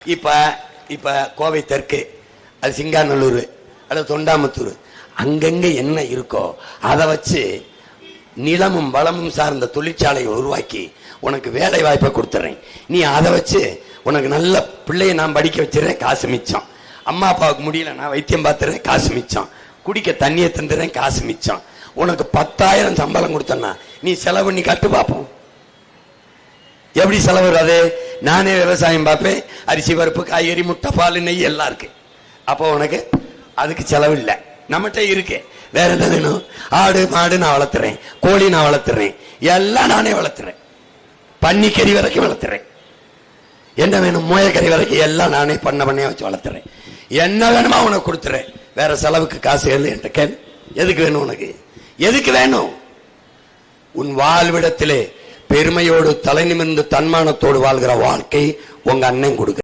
இப்ப இப்ப கோவை தெற்கு, அது சிங்காநல்லூர், அது தொண்டாமுத்தூர், அங்கங்க என்ன இருக்கோ அதை வச்சு நிலமும் வளமும் சார்ந்த தொழிற்சாலையை உருவாக்கி உனக்கு வேலை வாய்ப்பை கொடுத்துறேன். நீ அதை வச்சு உனக்கு நல்ல பிள்ளைய நான் படிக்க வச்சிடறேன், காசு மிச்சம். அம்மா அப்பாவுக்கு முடியல, நான் வைத்தியம் பார்த்துறேன், காசு மிச்சம். குடிக்க தண்ணியை தந்துடுறேன், காசு மிச்சம். உனக்கு 10,000 சம்பளம் கொடுத்தனா நீ செலவு பண்ணி கட்டு பார்ப்போம். எப்படி செலவு? அது நானே விவசாயம் பார்ப்பேன், அரிசி பருப்பு காய்கறி முட்டை பால் நெய் எல்லாம் இருக்கு. அப்போ உனக்கு அதுக்கு செலவு இல்லை, நம்மகிட்ட இருக்கு. வேற என்ன வேணும்? ஆடு மாடு நான் வளர்த்துறேன், கோழி நான் வளர்த்துறேன், எல்லாம் நானே வளர்த்துறேன், பன்னிக்கறி வரைக்கும் வளர்த்துறேன். என்ன வேணும்? மோயக்கறி வரைக்கும் எல்லாம் நானே பண்ணையா வச்சு வளர்த்துறேன். என்ன வேணுமா உனக்கு கொடுத்துறேன். வேற செலவுக்கு காசு என்கிட்ட கேள். எதுக்கு வேணும் உனக்கு? எதுக்கு வேணும்? உன் வாழ்விடத்திலே பெருமையோடு தலை நிமிர்ந்து தன்மானத்தோடு வாழ்கிற வாழ்க்கை உங்க அண்ணன் கொடுக்க.